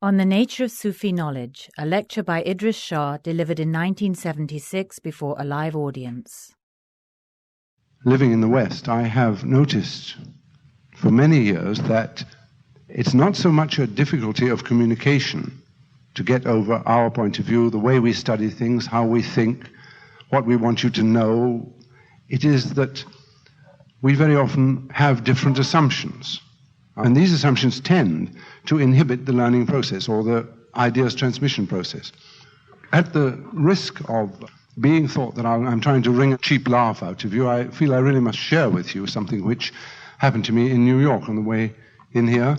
On the Nature of Sufi Knowledge, a lecture by Idries Shah delivered in 1976 before a live audience. Living in the West, I have noticed for many years that it's not so much a difficulty of communication to get over our point of view, the way we study things, how we think, what we want you to know. It is that we very often have different assumptions. And these assumptions tend to inhibit the learning process or the ideas transmission process. At the risk of being thought that I'm trying to wring a cheap laugh out of you, I feel I really must share with you something which happened to me in New York on the way in here.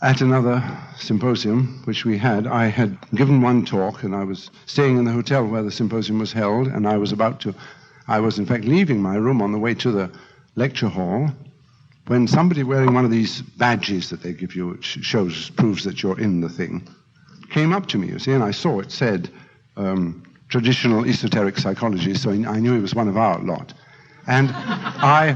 At another symposium which we had, I had given one talk and I was staying in the hotel where the symposium was held, and I was in fact leaving my room on the way to the lecture hall, when somebody wearing one of these badges that they give you, which proves that you're in the thing, came up to me, you see, and I saw it said traditional esoteric psychology, so I knew he was one of our lot. And I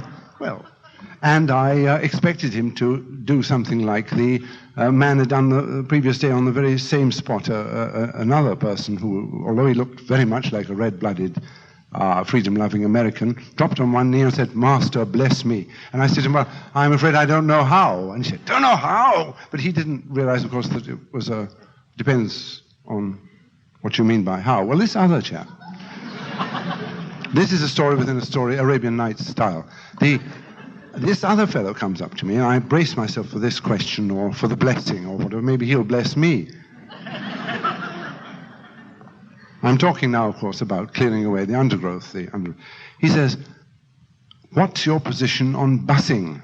expected him to do something like the man had done the previous day on the very same spot, another person who, although he looked very much like a red-blooded freedom-loving American, dropped on one knee and said, "Master, bless me." And I said to him, "Well, I'm afraid I don't know how." And he said, "Don't know how?" But he didn't realize, of course, that it was depends on what you mean by how. Well, this other chap, this is a story within a story, Arabian Nights style. This other fellow comes up to me, and I brace myself for this question or for the blessing or whatever. Maybe he'll bless me. I'm talking now, of course, about clearing away the undergrowth. He says, "What's your position on busing?"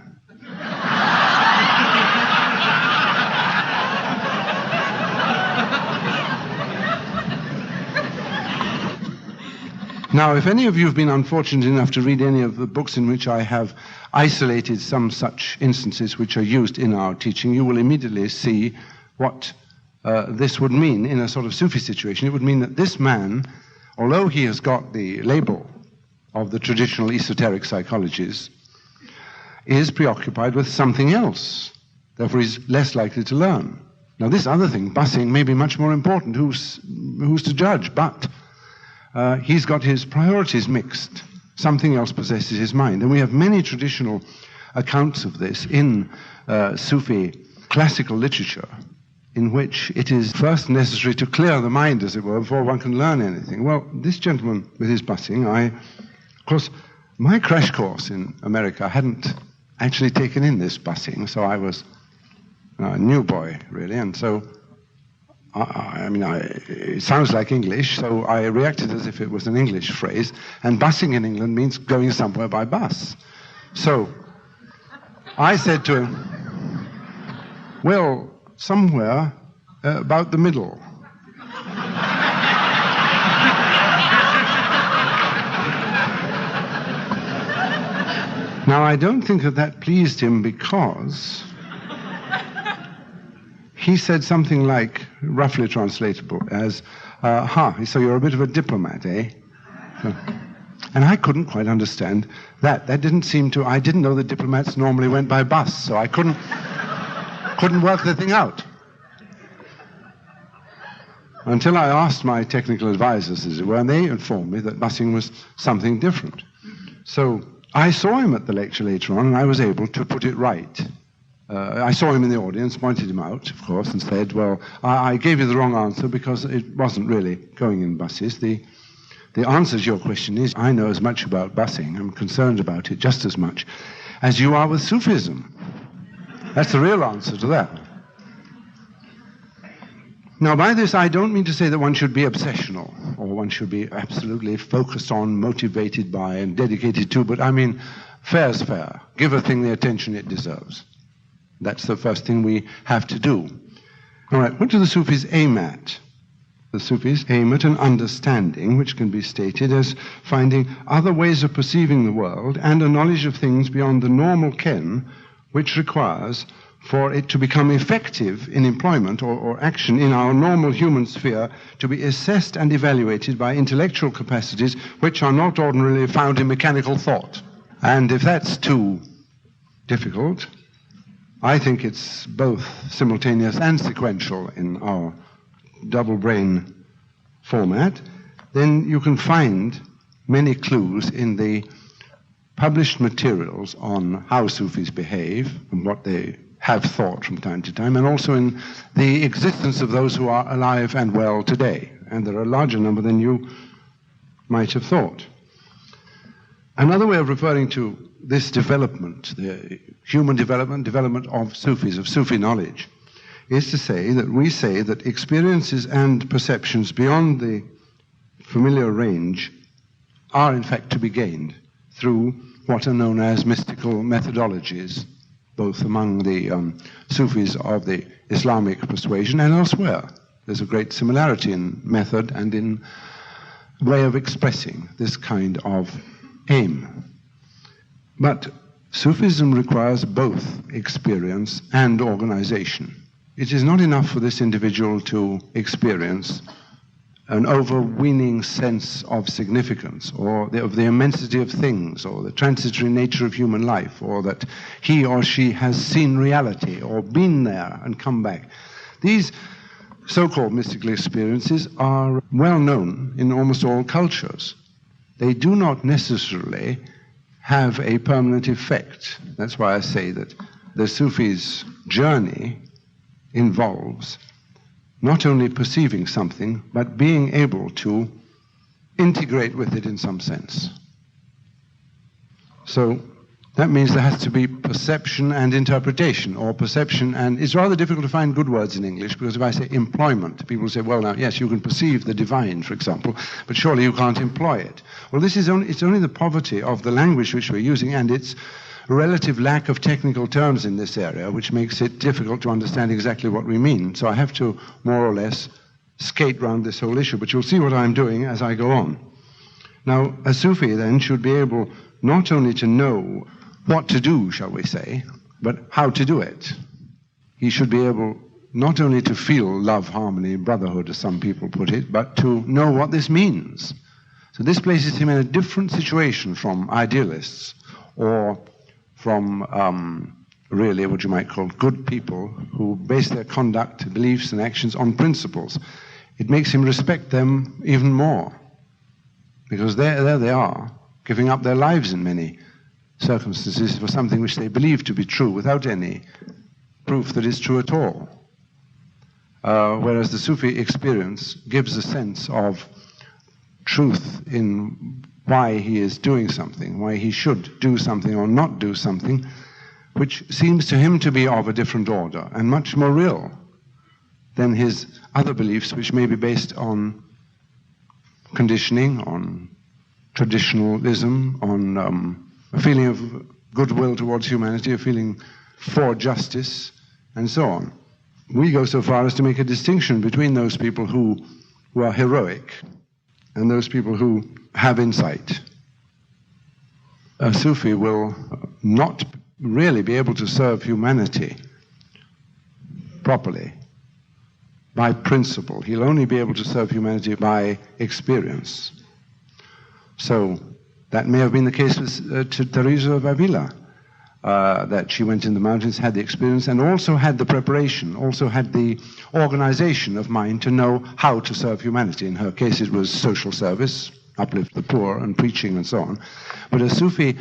Now, if any of you have been unfortunate enough to read any of the books in which I have isolated some such instances which are used in our teaching, you will immediately see what this would mean in a sort of Sufi situation. It would mean that this man, although he has got the label of the traditional esoteric psychologies, is preoccupied with something else. Therefore, he's less likely to learn. Now, this other thing, busing, may be much more important. Who's to judge? But he's got his priorities mixed. Something else possesses his mind. And we have many traditional accounts of this in Sufi classical literature, in which it is first necessary to clear the mind, as it were, before one can learn anything. Well, this gentleman with his busing, of course, my crash course in America hadn't actually taken in this busing, so I was a new boy, really, and so, it sounds like English, so I reacted as if it was an English phrase, and busing in England means going somewhere by bus. So I said to him, "Well, somewhere about the middle." Now, I don't think that pleased him, because he said something like, roughly translatable as, so you're a bit of a diplomat, eh? And I couldn't quite understand that. That didn't seem to, I didn't know that diplomats normally went by bus, so I couldn't work the thing out. Until I asked my technical advisors, as it were, and they informed me that busing was something different. So I saw him at the lecture later on, and I was able to put it right. I saw him in the audience, pointed him out, of course, and said, "Well, I gave you the wrong answer because it wasn't really going in buses. The answer to your question is, I know as much about busing, I'm concerned about it just as much as you are with Sufism. That's the real answer to that." Now, by this, I don't mean to say that one should be obsessional, or one should be absolutely focused on, motivated by, and dedicated to, but I mean, fair's fair. Give a thing the attention it deserves. That's the first thing we have to do. All right, what do the Sufis aim at? The Sufis aim at an understanding which can be stated as finding other ways of perceiving the world and a knowledge of things beyond the normal ken, which requires for it to become effective in employment or action in our normal human sphere to be assessed and evaluated by intellectual capacities which are not ordinarily found in mechanical thought. And if that's too difficult, I think it's both simultaneous and sequential in our double brain format, then you can find many clues in the published materials on how Sufis behave and what they have thought from time to time, and also in the existence of those who are alive and well today. And there are a larger number than you might have thought. Another way of referring to this development, the human development of Sufis, of Sufi knowledge, is to say that we say that experiences and perceptions beyond the familiar range are in fact to be gained through what are known as mystical methodologies, both among the Sufis of the Islamic persuasion and elsewhere. There's a great similarity in method and in way of expressing this kind of aim. But Sufism requires both experience and organization. It is not enough for this individual to experience an overweening sense of significance, or of the immensity of things, or the transitory nature of human life, or that he or she has seen reality, or been there and come back. These so-called mystical experiences are well known in almost all cultures. They do not necessarily have a permanent effect. That's why I say that the Sufi's journey involves not only perceiving something, but being able to integrate with it in some sense. So that means there has to be perception and interpretation, or perception and... It's rather difficult to find good words in English, because if I say employment, people say, well, now, yes, you can perceive the divine, for example, but surely you can't employ it. Well, it's only the poverty of the language which we're using, and its relative lack of technical terms in this area, which makes it difficult to understand exactly what we mean. So I have to more or less skate round this whole issue, but you'll see what I'm doing as I go on. Now, a Sufi then should be able not only to know what to do, shall we say, but how to do it. He should be able not only to feel love, harmony, brotherhood, as some people put it, but to know what this means. So this places him in a different situation from idealists, or from really what you might call good people who base their conduct, beliefs and actions on principles. It makes him respect them even more, because there they are, giving up their lives in many circumstances for something which they believe to be true without any proof that it's true at all. Whereas the Sufi experience gives a sense of truth in why he is doing something, why he should do something or not do something, which seems to him to be of a different order and much more real than his other beliefs, which may be based on conditioning, on traditionalism, on a feeling of goodwill towards humanity, a feeling for justice, and so on. We go so far as to make a distinction between those people who are heroic and those people who have insight. A Sufi will not really be able to serve humanity properly by principle. He'll only be able to serve humanity by experience. So that may have been the case with Teresa of Avila, that she went in the mountains, had the experience, and also had the preparation, also had the organization of mind to know how to serve humanity. In her case, it was social service, uplift the poor, and preaching, and so on. But a Sufi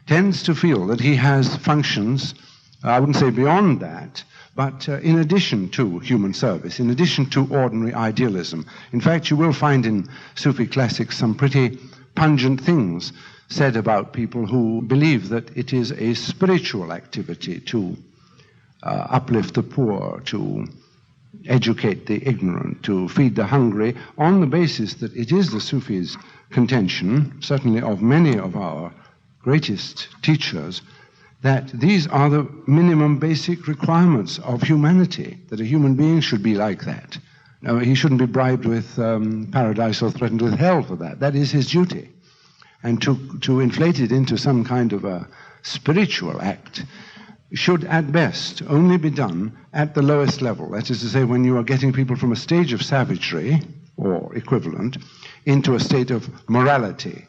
tends to feel that he has functions, I wouldn't say beyond that, but in addition to human service, in addition to ordinary idealism. In fact, you will find in Sufi classics some pretty pungent things said about people who believe that it is a spiritual activity to uplift the poor, to educate the ignorant, to feed the hungry, on the basis that it is the Sufis' contention, certainly of many of our greatest teachers, that these are the minimum basic requirements of humanity, that a human being should be like that. Now, he shouldn't be bribed with paradise or threatened with hell for that. That is his duty. And to inflate it into some kind of a spiritual act should at best only be done at the lowest level. That is to say, when you are getting people from a stage of savagery, or equivalent, into a state of morality,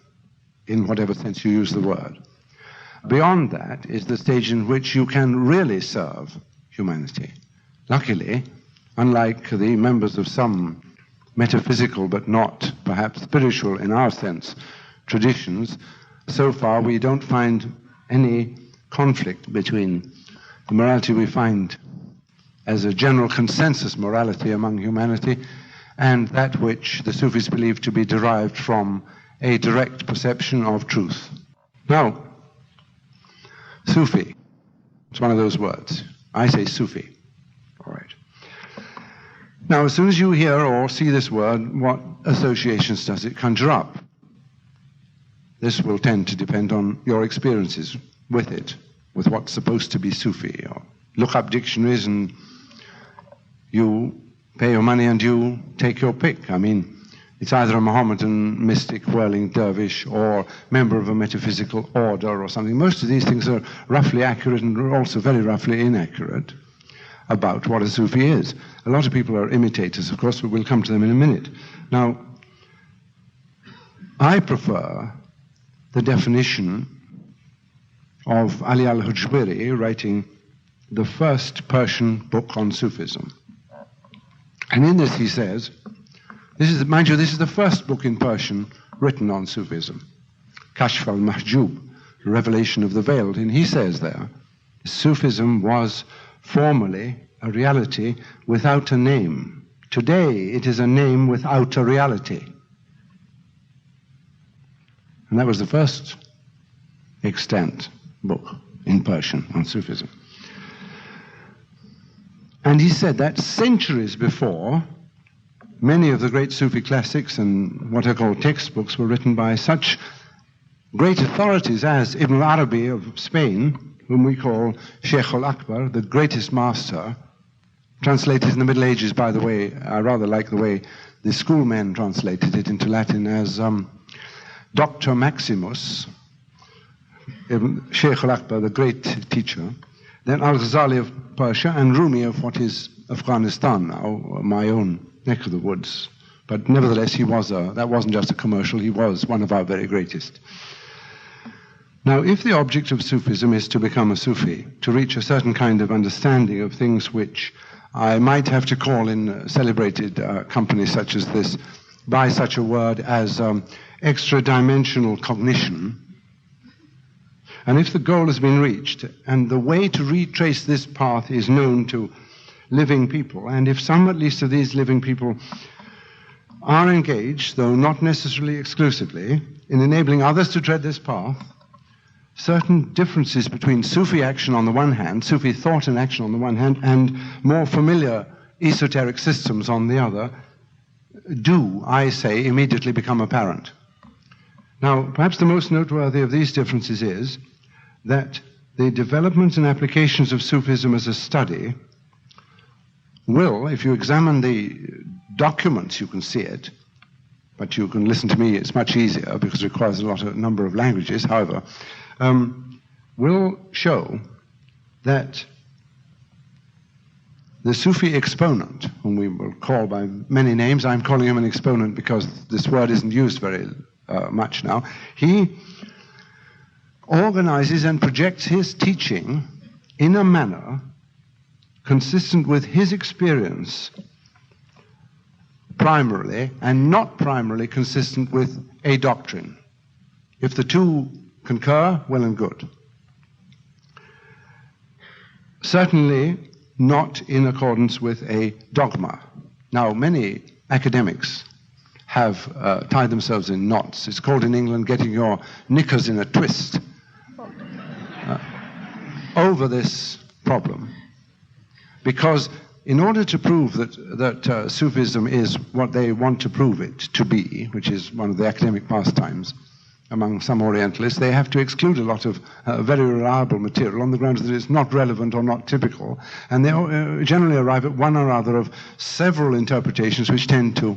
in whatever sense you use the word. Beyond that is the stage in which you can really serve humanity. Luckily, unlike the members of some metaphysical but not perhaps spiritual in our sense traditions, so far we don't find any conflict between the morality we find as a general consensus morality among humanity and that which the Sufis believe to be derived from a direct perception of truth. Now, Sufi, it's one of those words. I say Sufi. All right. Now, as soon as you hear or see this word, what associations does it conjure up? This will tend to depend on your experiences with it, with what's supposed to be Sufi. Or look up dictionaries and you pay your money and you take your pick. I mean, it's either a Mohammedan mystic, whirling dervish, or member of a metaphysical order or something. Most of these things are roughly accurate and also very roughly inaccurate about what a Sufi is. A lot of people are imitators, of course, but we'll come to them in a minute. Now, I prefer the definition of Ali al-Hujwiri writing the first Persian book on Sufism. And in this he says, mind you, this is the first book in Persian written on Sufism, Kashf al-Mahjub, the revelation of the veiled. And he says there, Sufism was formerly a reality without a name. Today it is a name without a reality. And that was the first extant book in Persian on Sufism. And he said that centuries before, many of the great Sufi classics and what are called textbooks were written by such great authorities as Ibn Arabi of Spain, whom we call Sheikh al-Akbar, the greatest master, translated in the Middle Ages, by the way. I rather like the way the schoolmen translated it into Latin as Dr. Maximus, Sheikh al-Akbar, the great teacher, then Al-Ghazali of Persia, and Rumi of what is Afghanistan now, my own neck of the woods. But nevertheless, that wasn't just a commercial, he was one of our very greatest. Now, if the object of Sufism is to become a Sufi, to reach a certain kind of understanding of things which I might have to call in celebrated companies such as this by such a word as extra-dimensional cognition, and if the goal has been reached, and the way to retrace this path is known to living people, and if some at least of these living people are engaged, though not necessarily exclusively, in enabling others to tread this path, certain differences between Sufi action on the one hand, Sufi thought and action on the one hand, and more familiar esoteric systems on the other, do, I say, immediately become apparent. Now, perhaps the most noteworthy of these differences is that the development and applications of Sufism as a study will, if you examine the documents, you can see it, but you can listen to me, it's much easier because it requires a number of languages, however, will show that the Sufi exponent, whom we will call by many names, I'm calling him an exponent because this word isn't used very much now, he organizes and projects his teaching in a manner consistent with his experience primarily, and not primarily consistent with a doctrine. If the two concur, well and good. Certainly not in accordance with a dogma. Now, many academics have tied themselves in knots. It's called in England getting your knickers in a twist over this problem. Because in order to prove that Sufism is what they want to prove it to be, which is one of the academic pastimes among some Orientalists, they have to exclude a lot of very reliable material on the grounds that it's not relevant or not typical, and they generally arrive at one or other of several interpretations which tend to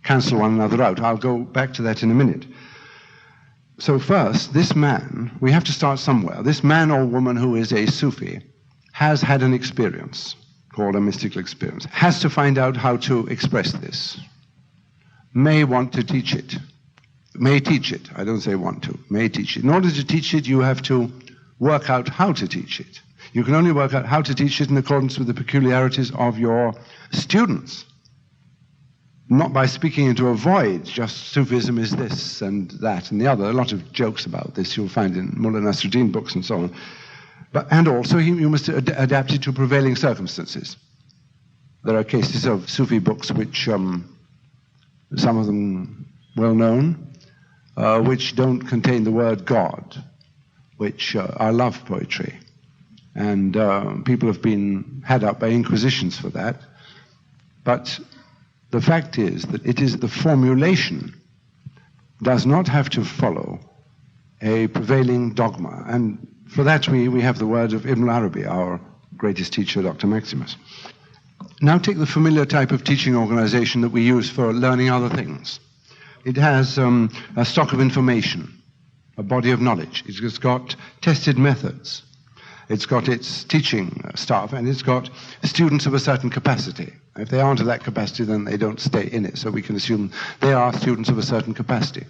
cancel one another out. I'll go back to that in a minute. So first, this man, we have to start somewhere. This man or woman who is a Sufi has had an experience called a mystical experience, has to find out how to express this, may want to teach it, may teach it, I don't say want to, may teach it. In order to teach it, you have to work out how to teach it. You can only work out how to teach it in accordance with the peculiarities of your students. Not by speaking into a void, just Sufism is this and that and the other. A lot of jokes about this you'll find in Mullah Nasruddin books and so on. And also you must adapt it to prevailing circumstances. There are cases of Sufi books which, some of them well known, which don't contain the word God, which are love poetry. And people have been had up by inquisitions for that. But the fact is that it is the formulation does not have to follow a prevailing dogma. And for that we have the word of Ibn Arabi, our greatest teacher, Dr. Maximus. Now take the familiar type of teaching organization that we use for learning other things. It has a stock of information, a body of knowledge. It's got tested methods. It's got its teaching staff, and it's got students of a certain capacity. If they aren't of that capacity, then they don't stay in it, so we can assume they are students of a certain capacity.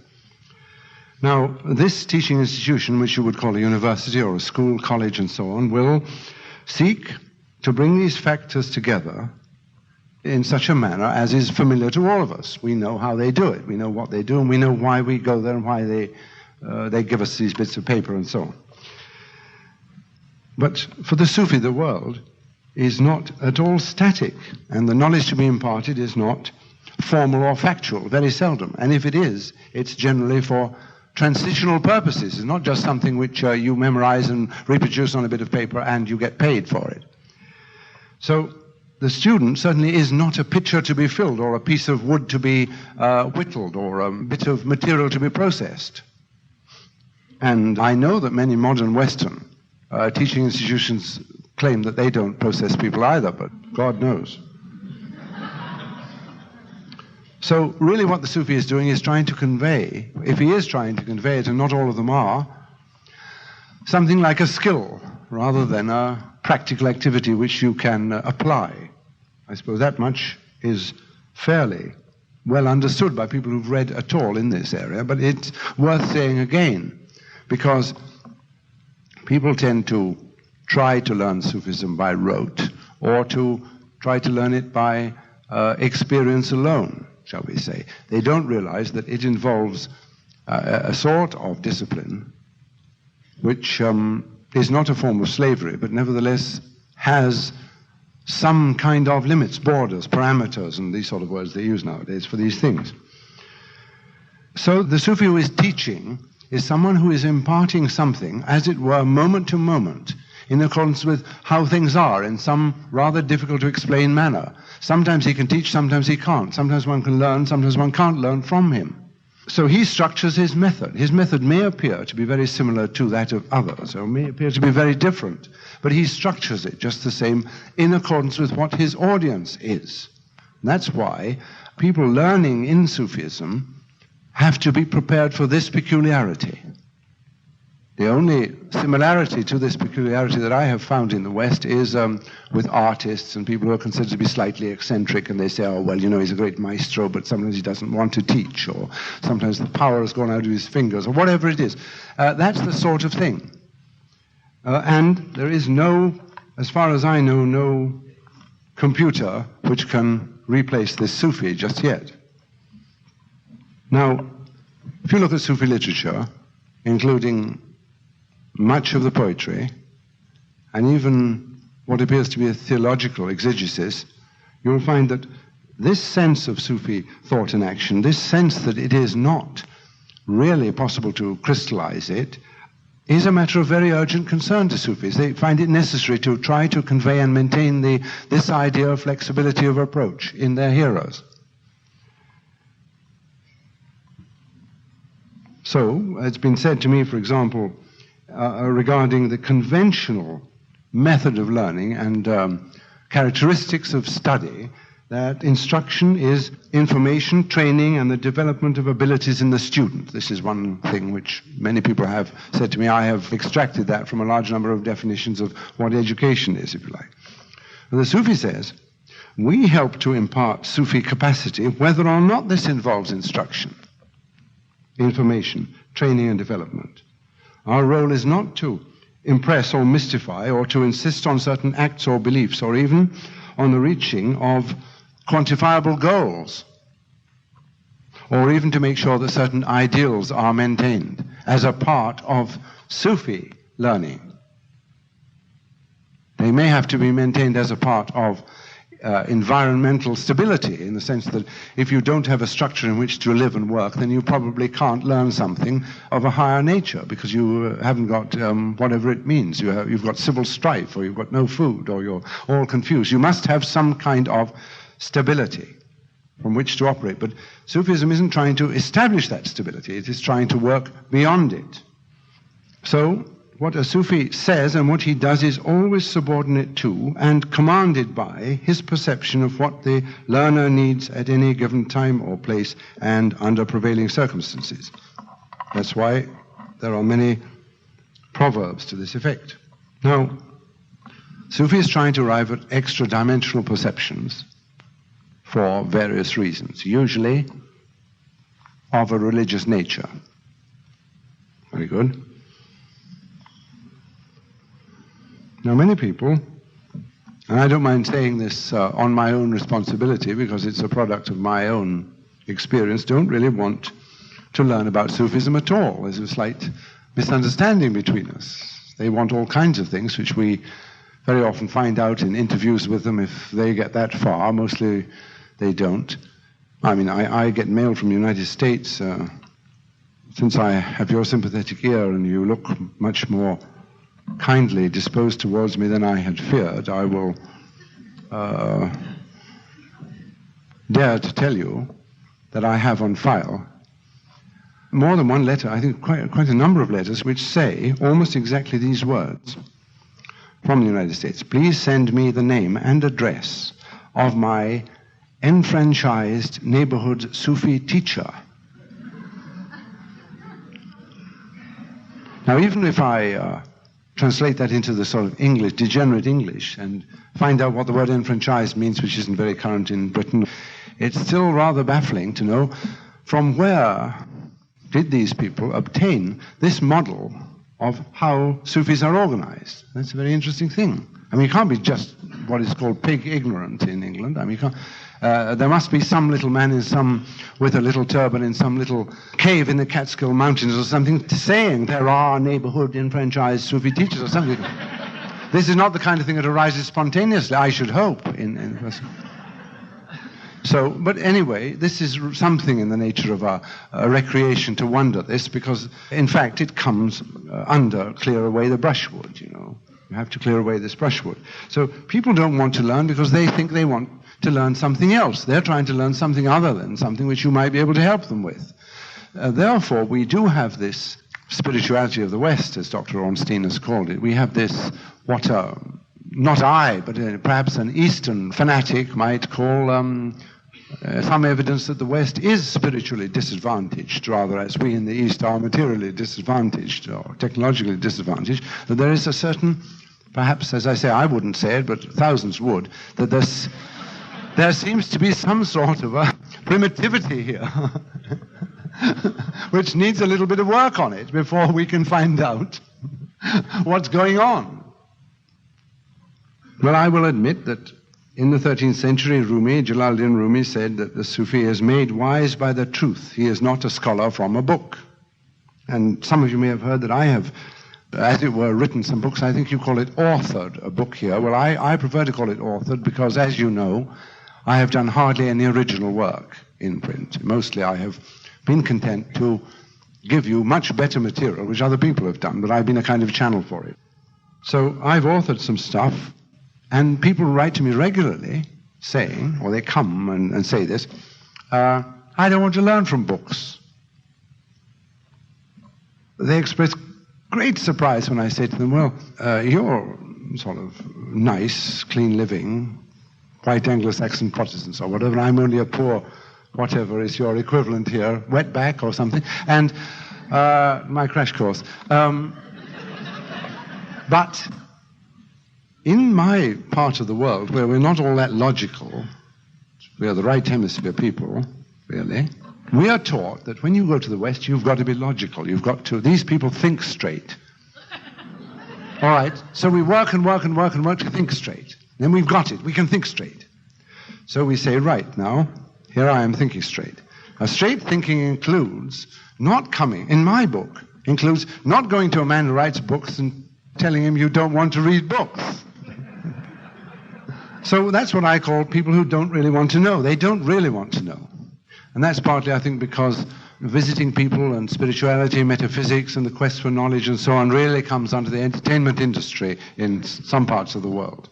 Now, this teaching institution, which you would call a university or a school, college, and so on, will seek to bring these factors together in such a manner as is familiar to all of us. We know how they do it. We know what they do, and we know why we go there and why they give us these bits of paper and so on. But for the Sufi, the world is not at all static, and the knowledge to be imparted is not formal or factual, very seldom. And if it is, it's generally for transitional purposes. It's not just something which you memorize and reproduce on a bit of paper and you get paid for it. So the student certainly is not a pitcher to be filled or a piece of wood to be whittled or a bit of material to be processed. And I know that many modern Western teaching institutions claim that they don't process people either, but God knows. So really what the Sufi is doing is trying to convey, if he is trying to convey it, and not all of them are, something like a skill rather than a practical activity which you can apply. I suppose that much is fairly well understood by people who've read at all in this area, but it's worth saying again, because people tend to try to learn Sufism by rote, or to try to learn it by experience alone, shall we say. They don't realize that it involves a sort of discipline which is not a form of slavery, but nevertheless has some kind of limits, borders, parameters, and these sort of words they use nowadays for these things. So the Sufi who is teaching is someone who is imparting something, as it were, moment to moment, in accordance with how things are, in some rather difficult to explain manner. Sometimes he can teach, sometimes he can't. Sometimes one can learn, sometimes one can't learn from him. So he structures his method. His method may appear to be very similar to that of others, or may appear to be very different, but he structures it just the same in accordance with what his audience is. And that's why people learning in Sufism have to be prepared for this peculiarity. The only similarity to this peculiarity that I have found in the West is with artists and people who are considered to be slightly eccentric, and they say, oh, well, you know, he's a great maestro, but sometimes he doesn't want to teach, or sometimes the power has gone out of his fingers, or whatever it is. That's the sort of thing. And there is no, as far as I know, no computer which can replace this Sufi just yet. Now, if you look at Sufi literature, including much of the poetry, and even what appears to be a theological exegesis, you'll find that this sense of Sufi thought and action, this sense that it is not really possible to crystallize it, is a matter of very urgent concern to Sufis. They find it necessary to try to convey and maintain this idea of flexibility of approach in their hearers. So, it's been said to me, for example, regarding the conventional method of learning and characteristics of study, that instruction is information, training, and the development of abilities in the student. This is one thing which many people have said to me. I have extracted that from a large number of definitions of what education is, if you like. And the Sufi says, we help to impart Sufi capacity whether or not this involves instruction, information, training, and development. Our role is not to impress or mystify or to insist on certain acts or beliefs or even on the reaching of quantifiable goals, or even to make sure that certain ideals are maintained as a part of Sufi learning. They may have to be maintained as a part of environmental stability, in the sense that if you don't have a structure in which to live and work, then you probably can't learn something of a higher nature, because you haven't got whatever it means. You've got civil strife, or you've got no food, or you're all confused. You must have some kind of stability from which to operate. But Sufism isn't trying to establish that stability. It is trying to work beyond it. So what a Sufi says and what he does is always subordinate to and commanded by his perception of what the learner needs at any given time or place and under prevailing circumstances. That's why there are many proverbs to this effect. Now, Sufi is trying to arrive at extra-dimensional perceptions for various reasons, usually of a religious nature. Very good. Now, many people, and I don't mind saying this on my own responsibility because it's a product of my own experience, don't really want to learn about Sufism at all. There's a slight misunderstanding between us. They want all kinds of things, which we very often find out in interviews with them if they get that far. Mostly they don't. I mean, I get mail from the United States. Since I have your sympathetic ear and you look much more kindly disposed towards me than I had feared, I will dare to tell you that I have on file more than one letter, I think quite a number of letters, which say almost exactly these words from the United States. Please send me the name and address of my enfranchised neighborhood Sufi teacher. Now, even if I translate that into the sort of English, degenerate English, and find out what the word enfranchised means, which isn't very current in Britain, it's still rather baffling to know from where did these people obtain this model of how Sufis are organized. That's a very interesting thing. I mean, you can't be just what is called pig ignorant in England. I mean, you can't. There must be some little man with a little turban in some little cave in the Catskill Mountains or something saying there are neighborhood enfranchised Sufi teachers or something. This is not the kind of thing that arises spontaneously, I should hope. So, but anyway, this is something in the nature of a recreation to wonder this, because in fact it comes under clear away the brushwood, you know. You have to clear away this brushwood. So people don't want to learn because they think they want to learn something else. They're trying to learn something other than something which you might be able to help them with. Therefore, we do have this spirituality of the West, as Dr. Ornstein has called it. We have this, not I, but perhaps an Eastern fanatic might call some evidence that the West is spiritually disadvantaged, rather as we in the East are materially disadvantaged or technologically disadvantaged, that there is a certain, perhaps, as I say, I wouldn't say it, but thousands would, that there seems to be some sort of a primitivity here which needs a little bit of work on it before we can find out what's going on. Well, I will admit that in the 13th century, Jalaluddin Rumi said that the Sufi is made wise by the truth. He is not a scholar from a book. And some of you may have heard that I have, as it were, written some books. I think you call it authored, a book here. Well, I prefer to call it authored because, as you know, I have done hardly any original work in print. Mostly I have been content to give you much better material, which other people have done, but I've been a kind of channel for it. So I've authored some stuff, and people write to me regularly saying, or they come and say this, I don't want to learn from books. They express great surprise when I say to them, well, you're sort of nice, clean living, white Anglo-Saxon Protestants or whatever, I'm only a poor, whatever is your equivalent here, wetback or something, and my crash course. But in my part of the world, where we're not all that logical, we are the right hemisphere people, really, we are taught that when you go to the West, you've got to be logical. You've got to, these people think straight. All right, so we work and work and work and work to think straight. Then we've got it, we can think straight. So we say, right, now, here I am thinking straight. Now, straight thinking includes not coming, in my book, includes not going to a man who writes books and telling him you don't want to read books. So that's what I call people who don't really want to know. They don't really want to know. And that's partly, I think, because visiting people and spirituality, metaphysics, and the quest for knowledge and so on really comes under the entertainment industry in some parts of the world.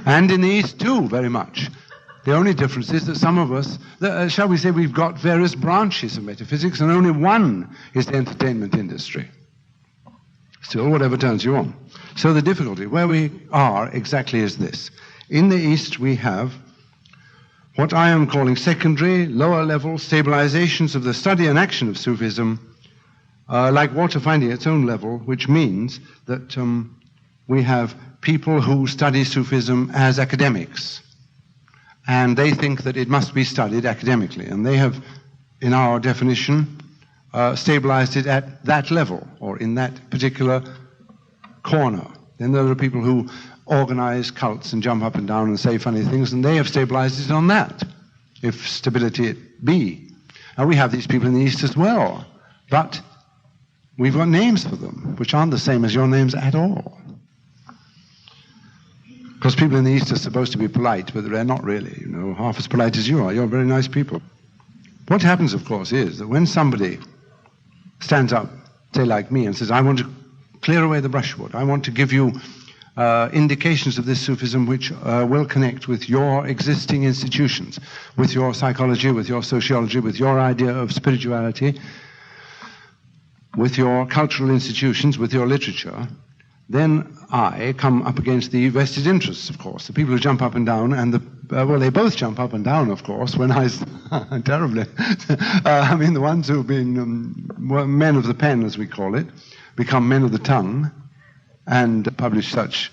And in the East, too, very much. The only difference is that some of us, shall we say, we've got various branches of metaphysics, and only one is the entertainment industry. Still, whatever turns you on. So the difficulty, where we are exactly is this. In the East, we have what I am calling secondary, lower-level stabilizations of the study and action of Sufism, like water finding its own level, which means that we have people who study Sufism as academics, and they think that it must be studied academically, and they have, in our definition, stabilized it at that level, or in that particular corner. Then there are people who organize cults and jump up and down and say funny things, and they have stabilized it on that, if stability it be. Now we have these people in the East as well, but we've got names for them, which aren't the same as your names at all. Because people in the East are supposed to be polite, but they're not really, you know, half as polite as you are. You're very nice people. What happens, of course, is that when somebody stands up, say like me, and says, I want to clear away the brushwood, I want to give you indications of this Sufism which will connect with your existing institutions, with your psychology, with your sociology, with your idea of spirituality, with your cultural institutions, with your literature, then I come up against the vested interests, of course, the people who jump up and down, and well, they both jump up and down, of course, when I, terribly, I mean, the ones who've been men of the pen, as we call it, become men of the tongue, and publish such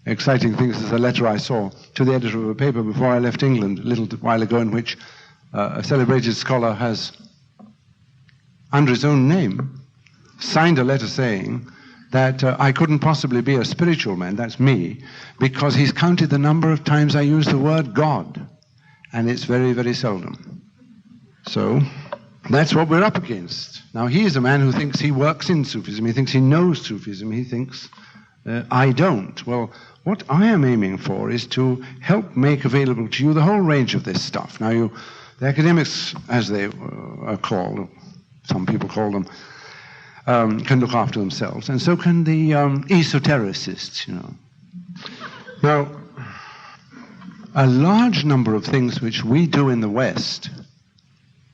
exciting things as a letter I saw to the editor of a paper before I left England a little while ago, in which a celebrated scholar has, under his own name, signed a letter saying that I couldn't possibly be a spiritual man, that's me, because he's counted the number of times I use the word God, and it's very, very seldom. So that's what we're up against. Now, he is a man who thinks he works in Sufism, he thinks he knows Sufism, he thinks I don't. Well, what I am aiming for is to help make available to you the whole range of this stuff. Now, the academics, as they are called, some people call them, can look after themselves, and so can the esotericists, you know. Now, a large number of things which we do in the West,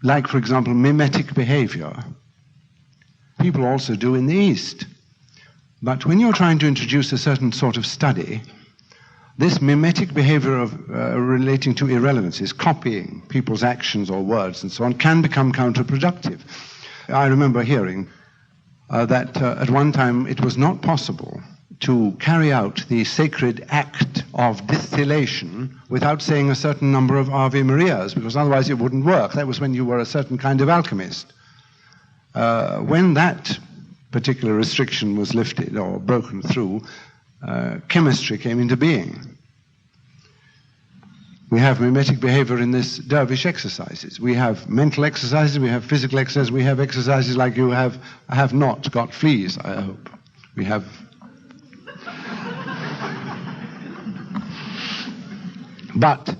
like, for example, mimetic behavior, people also do in the East. But when you're trying to introduce a certain sort of study, this mimetic behavior of relating to irrelevancies, copying people's actions or words and so on, can become counterproductive. I remember hearing that at one time it was not possible to carry out the sacred act of distillation without saying a certain number of Ave Marias, because otherwise it wouldn't work. That was when you were a certain kind of alchemist. When that particular restriction was lifted or broken through, chemistry came into being. We have mimetic behavior in this dervish exercises. We have mental exercises, we have physical exercises, we have exercises like you have. I have not got fleas, I hope. We have. But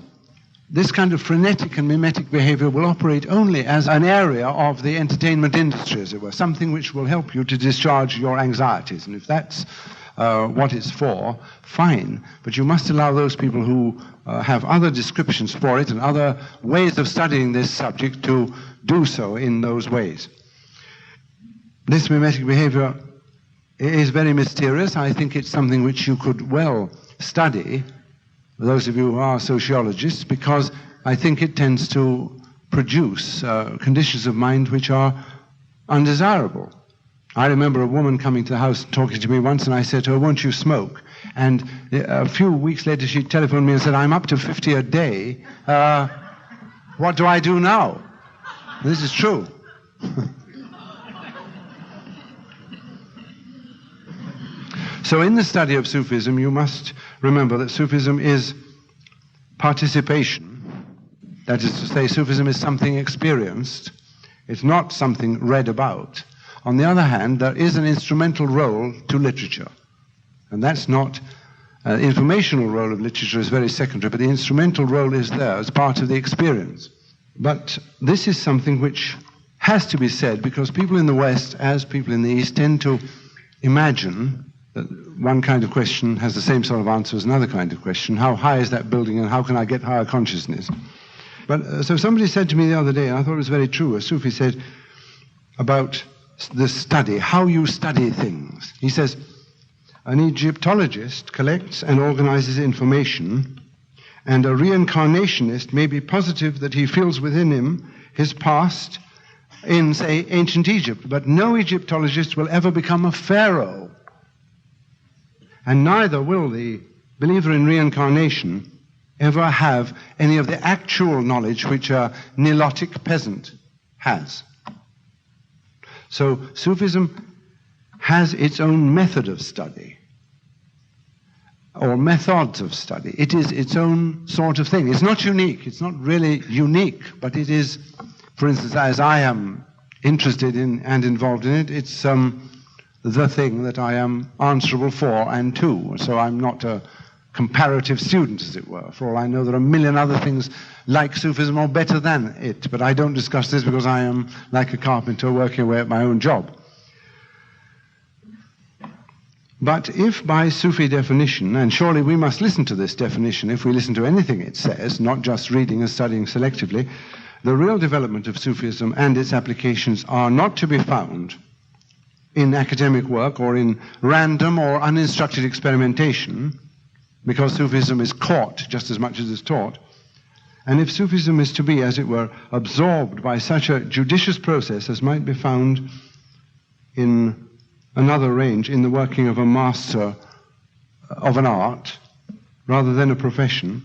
this kind of frenetic and mimetic behavior will operate only as an area of the entertainment industry, as it were, something which will help you to discharge your anxieties. And if that's what it's for, fine. But you must allow those people who have other descriptions for it and other ways of studying this subject to do so in those ways. This mimetic behavior is very mysterious. I think it's something which you could well study, those of you who are sociologists, because I think it tends to produce conditions of mind which are undesirable. I remember a woman coming to the house and talking to me once, and I said to her, won't you smoke? And a few weeks later she telephoned me and said, I'm up to 50 a day. What do I do now? This is true. So in the study of Sufism, you must remember that Sufism is participation. That is to say, Sufism is something experienced. It's not something read about. On the other hand, there is an instrumental role to literature. And that's not, the informational role of literature is very secondary, but the instrumental role is there as part of the experience. But this is something which has to be said because people in the West, as people in the East, tend to imagine that one kind of question has the same sort of answer as another kind of question. How high is that building and how can I get higher consciousness? But so somebody said to me the other day, and I thought it was very true, a Sufi said about the study, how you study things. He says, an Egyptologist collects and organizes information, and a reincarnationist may be positive that he feels within him his past in, say, ancient Egypt. But no Egyptologist will ever become a pharaoh. And neither will the believer in reincarnation ever have any of the actual knowledge which a Nilotic peasant has. So Sufism has its own method of study, or methods of study. It is its own sort of thing. It's not unique. It's not really unique, but it is, for instance, as I am interested in and involved in it, it's the thing that I am answerable for and to. So I'm not a comparative student, as it were. For all I know, there are a million other things like Sufism or better than it, but I don't discuss this because I am like a carpenter working away at my own job. But if by Sufi definition, and surely we must listen to this definition if we listen to anything it says, not just reading and studying selectively, the real development of Sufism and its applications are not to be found in academic work or in random or uninstructed experimentation, because Sufism is caught just as much as it's taught. And if Sufism is to be, as it were, absorbed by such a judicious process as might be found in another range, in the working of a master of an art rather than a profession,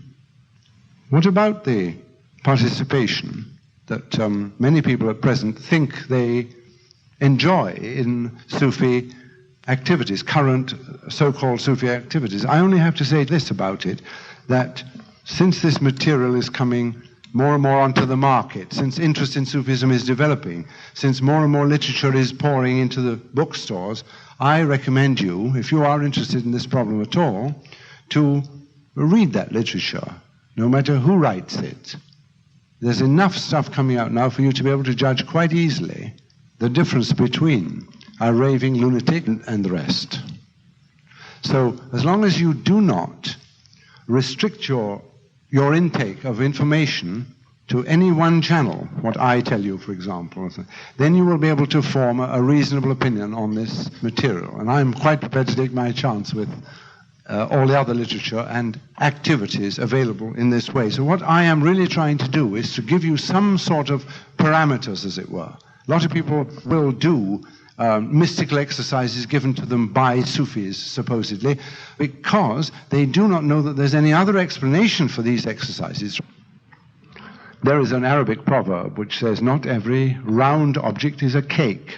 what about the participation that many people at present think they enjoy in Sufi activities, current so-called Sufi activities? I only have to say this about it, that since this material is coming more and more onto the market, since interest in Sufism is developing, since more and more literature is pouring into the bookstores, I recommend you, if you are interested in this problem at all, to read that literature, no matter who writes it. There's enough stuff coming out now for you to be able to judge quite easily the difference between a raving lunatic and the rest. So as long as you do not restrict your intake of information to any one channel, what I tell you, for example, then you will be able to form a reasonable opinion on this material. And I'm quite prepared to take my chance with all the other literature and activities available in this way. So what I am really trying to do is to give you some sort of parameters, as it were. A lot of people will do mystical exercises given to them by Sufis, supposedly, because they do not know that there's any other explanation for these exercises. There is an Arabic proverb which says, not every round object is a cake.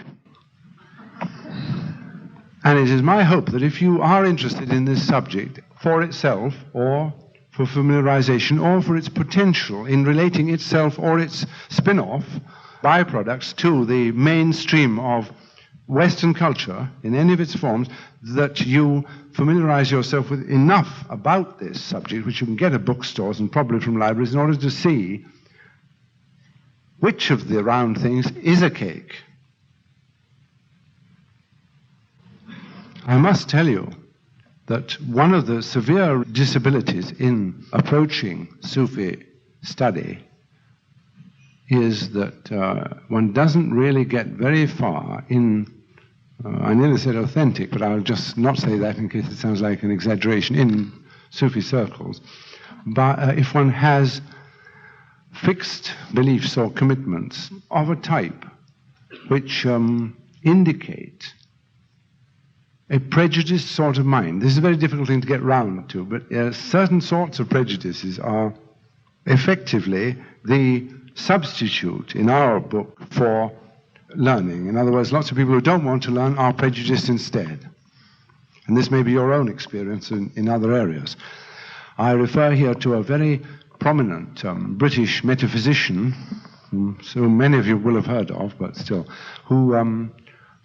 And it is my hope that if you are interested in this subject for itself, or for familiarization, or for its potential in relating itself or its spin-off byproducts to the mainstream of Western culture in any of its forms, that you familiarize yourself with enough about this subject, which you can get at bookstores and probably from libraries, in order to see which of the round things is a cake. I must tell you that one of the severe disabilities in approaching Sufi study is that one doesn't really get very far in, I nearly said authentic, but I'll just not say that in case it sounds like an exaggeration, in Sufi circles. But if one has fixed beliefs or commitments of a type which indicate a prejudiced sort of mind. This is a very difficult thing to get round to, but certain sorts of prejudices are effectively the substitute in our book for learning. In other words, lots of people who don't want to learn are prejudiced instead. And this may be your own experience in other areas. I refer here to a very prominent British metaphysician, so many of you will have heard of, but still, who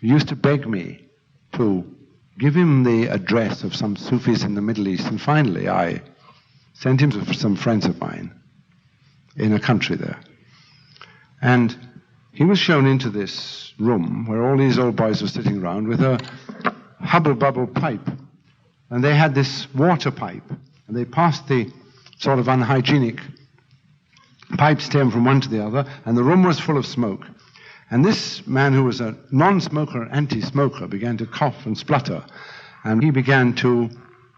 used to beg me to give him the address of some Sufis in the Middle East, and finally I sent him to some friends of mine in a country there. And he was shown into this room where all these old boys were sitting around with a hubble-bubble pipe. And they had this water pipe, and they passed the sort of unhygienic pipe stem from one to the other, and the room was full of smoke. And this man, who was a non-smoker, anti-smoker, began to cough and splutter, and he began to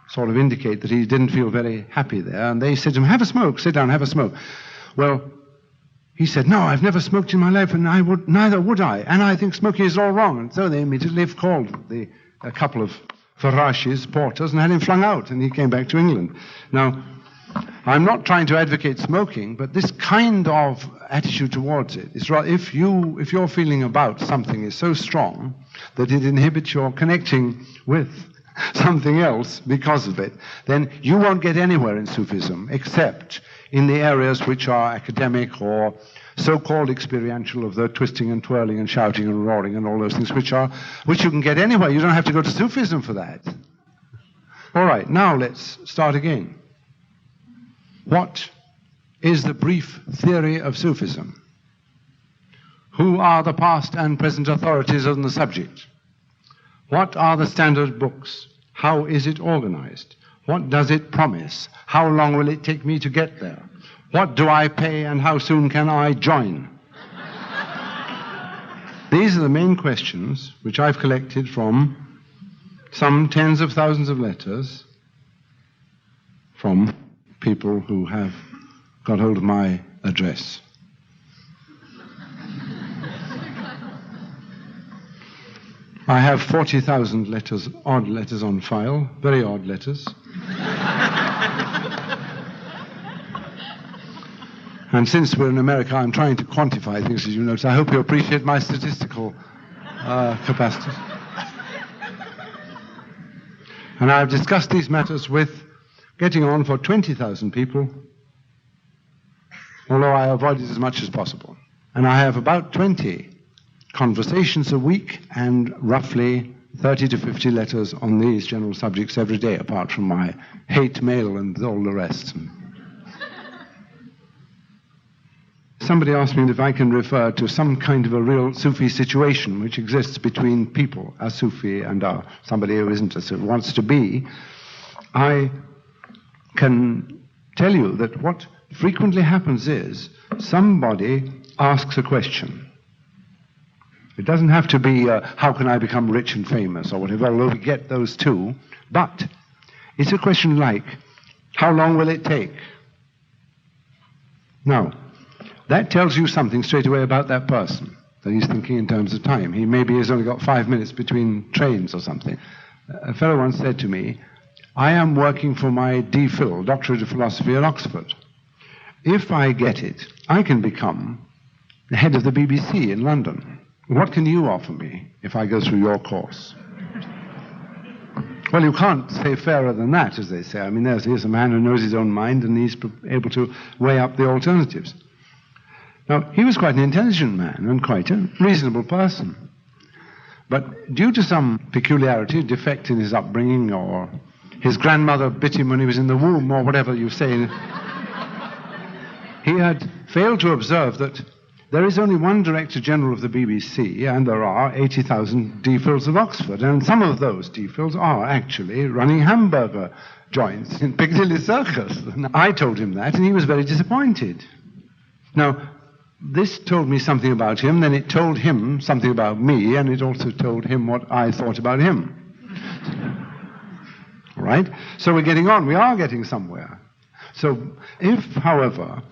sort of indicate that he didn't feel very happy there. And they said to him, "Have a smoke, sit down, have a smoke." Well, he said, "No, I've never smoked in my life, and neither would I, and I think smoking is all wrong." And so they immediately called a couple of Farashis, porters, and had him flung out, and he came back to England. Now, I'm not trying to advocate smoking, but this kind of attitude towards it is right. If your feeling about something is so strong that it inhibits your connecting with something else because of it, then you won't get anywhere in Sufism except in the areas which are academic or so-called experiential, of the twisting and twirling and shouting and roaring and all those things, which you can get anywhere. You don't have to go to Sufism for that. All right, now let's start again. What is the brief theory of Sufism? Who are the past and present authorities on the subject? What are the standard books? How is it organized? What does it promise? How long will it take me to get there? What do I pay, and how soon can I join? These are the main questions which I've collected from some tens of thousands of letters from people who have got hold of my address. I have 40,000 letters, odd letters on file, very odd letters. And since we're in America, I'm trying to quantify things, as you notice. I hope you appreciate my statistical capacity. And I've discussed these matters with getting on for 20,000 people, although I avoid it as much as possible. And I have about 20 conversations a week and roughly 30 to 50 letters on these general subjects every day, apart from my hate mail and all the rest. Somebody asked me if I can refer to some kind of a real Sufi situation which exists between people, a Sufi and somebody who isn't a Sufi, wants to be. I can tell you that what frequently happens is somebody asks a question. It doesn't have to be, how can I become rich and famous or whatever, although we get those too. But it's a question like, how long will it take? Now, that tells you something straight away about that person, that he's thinking in terms of time. He maybe has only got 5 minutes between trains or something. A fellow once said to me, I am working for my D.Phil, Doctorate of Philosophy at Oxford. If I get it, I can become the head of the BBC in London. What can you offer me if I go through your course? Well, you can't say fairer than that, as they say. I mean, here's a man who knows his own mind and he's able to weigh up the alternatives. Now, he was quite an intelligent man and quite a reasonable person. But due to some peculiarity, defect in his upbringing, or his grandmother bit him when he was in the womb, or whatever you say, he had failed to observe that there is only one Director General of the BBC, and there are 80,000 D.Phils of Oxford, and some of those D.Phils are actually running hamburger joints in Piccadilly Circus. I told him that, and he was very disappointed. Now, this told me something about him, then it told him something about me, and it also told him what I thought about him. All right? So we're getting on. We are getting somewhere. So if, however,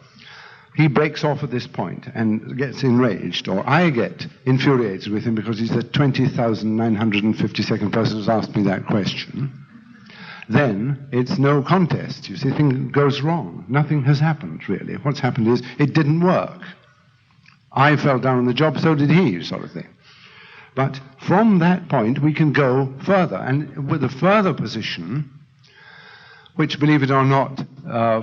he breaks off at this point and gets enraged, or I get infuriated with him because he's the 20,952nd person who's asked me that question, then it's no contest. You see, thing goes wrong. Nothing has happened, really. What's happened is it didn't work. I fell down on the job, so did he, sort of thing. But from that point we can go further, and with a further position, which, believe it or not,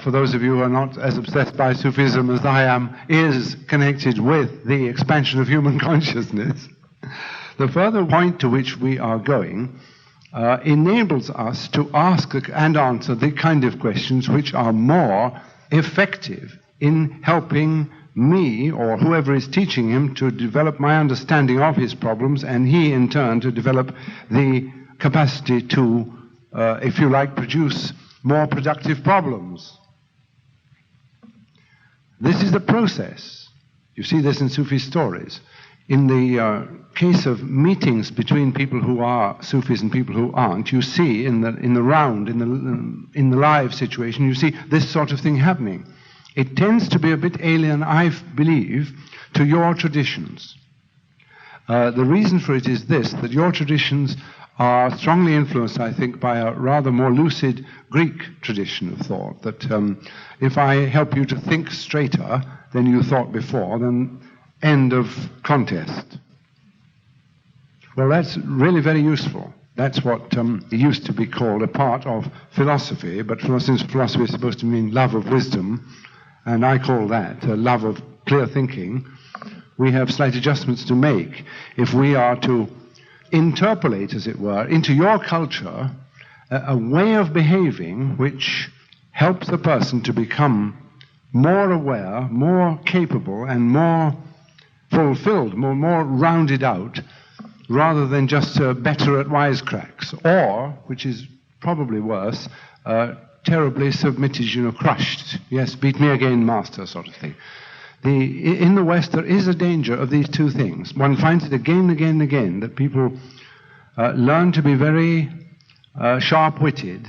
for those of you who are not as obsessed by Sufism as I am, is connected with the expansion of human consciousness. The further point to which we are going enables us to ask and answer the kind of questions which are more effective in helping me, or whoever is teaching him, to develop my understanding of his problems, and he in turn to develop the capacity to, if you like, produce more productive problems. This is the process. You see this in Sufi stories. In the case of meetings between people who are Sufis and people who aren't, you see in the live situation, you see this sort of thing happening. It tends to be a bit alien, I believe, to your traditions. The reason for it is this, that your traditions are strongly influenced, I think, by a rather more lucid Greek tradition of thought, that if I help you to think straighter than you thought before, then end of contest. Well, that's really very useful. That's what used to be called a part of philosophy, but since philosophy is supposed to mean love of wisdom, and I call that a love of clear thinking, we have slight adjustments to make if we are to interpolate, as it were, into your culture a way of behaving which helps a person to become more aware, more capable, and more fulfilled, more rounded out, rather than just better at wisecracks, or, which is probably worse, terribly submitted, crushed. Yes, beat me again, master, sort of thing. In the West, there is a danger of these two things. One finds it again and again and again, that people learn to be very sharp-witted.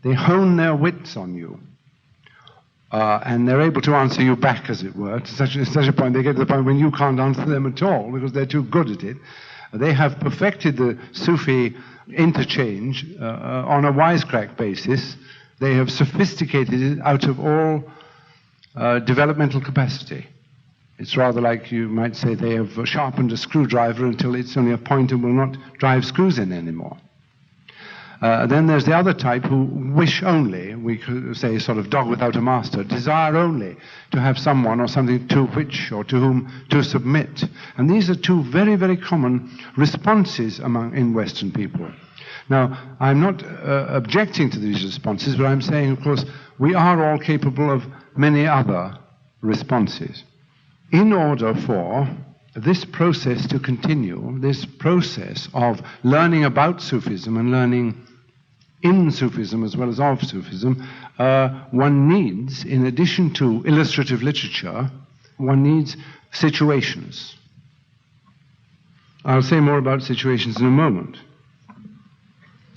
They hone their wits on you. And they're able to answer you back, as it were, to such a point, they get to the point when you can't answer them at all, because they're too good at it. They have perfected the Sufi interchange on a wisecrack basis. They have sophisticated it out of all developmental capacity. It's rather like, you might say, they have sharpened a screwdriver until it's only a point and will not drive screws in anymore. Then there's the other type who wish only, we could say sort of dog without a master, desire only to have someone or something to which or to whom to submit. And these are two very, very common responses in Western people. Now, I'm not objecting to these responses, but I'm saying, of course, we are all capable of many other responses. In order for this process to continue, this process of learning about Sufism and learning in Sufism as well as of Sufism, one needs, in addition to illustrative literature, one needs situations. I'll say more about situations in a moment.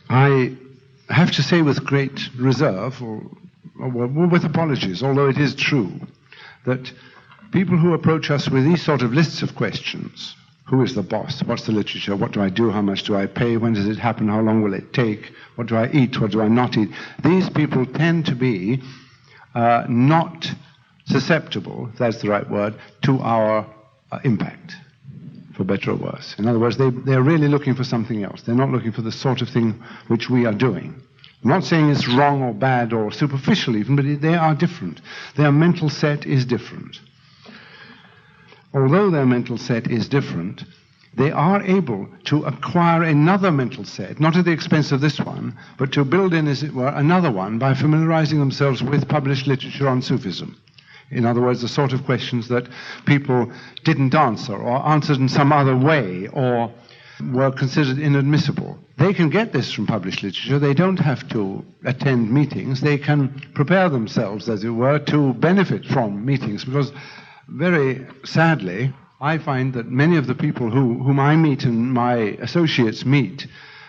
I have to say with great reserve, or with apologies, although it is true, that people who approach us with these sort of lists of questions, who is the boss, what's the literature, what do I do, how much do I pay, when does it happen, how long will it take, what do I eat, what do I not eat, these people tend to be not susceptible, if that's the right word, to our impact, for better or worse. In other words, they're really looking for something else. They're not looking for the sort of thing which we are doing. I'm not saying it's wrong or bad or superficial even, but they are different. Their mental set is different. Although their mental set is different, they are able to acquire another mental set, not at the expense of this one, but to build in, as it were, another one by familiarizing themselves with published literature on Sufism. In other words, the sort of questions that people didn't answer, or answered in some other way, or were considered inadmissible. They can get this from published literature. They don't have to attend meetings. They can prepare themselves, as it were, to benefit from meetings, because very sadly, I find that many of the people whom I meet and my associates meet,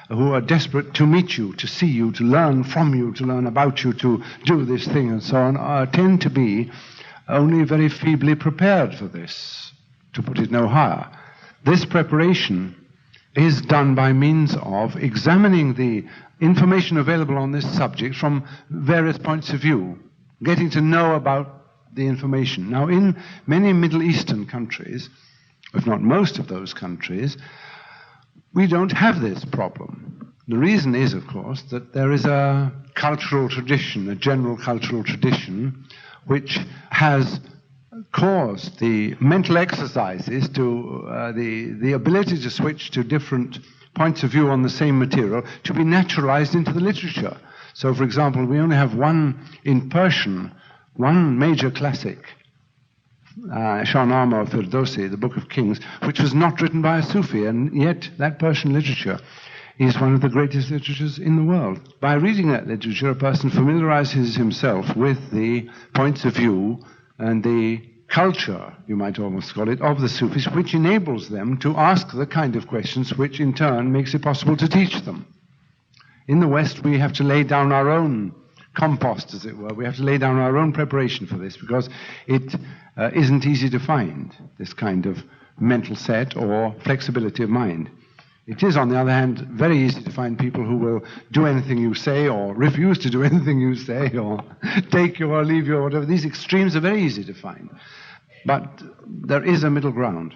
who are desperate to meet you, to see you, to learn from you, to learn about you, to do this thing and so on, tend to be only very feebly prepared for this, to put it no higher. This preparation is done by means of examining the information available on this subject from various points of view, getting to know about the information. Now, in many Middle Eastern countries, if not most of those countries, we don't have this problem. The reason is, of course, that there is a cultural tradition, a general cultural tradition, which has caused the mental exercises to, the ability to switch to different points of view on the same material to be naturalized into the literature. So, for example, we only have in Persian, one major classic, Shahnameh Firdausi, the Book of Kings, which was not written by a Sufi, and yet that Persian literature is one of the greatest literatures in the world. By reading that literature, a person familiarizes himself with the points of view and the culture, you might almost call it, of the Sufis, which enables them to ask the kind of questions which in turn makes it possible to teach them. In the West, we have to lay down our own compost, as it were. We have to lay down our own preparation for this, because it isn't easy to find this kind of mental set or flexibility of mind. It is, on the other hand, very easy to find people who will do anything you say or refuse to do anything you say or take you or leave you or whatever. These extremes are very easy to find. But there is a middle ground.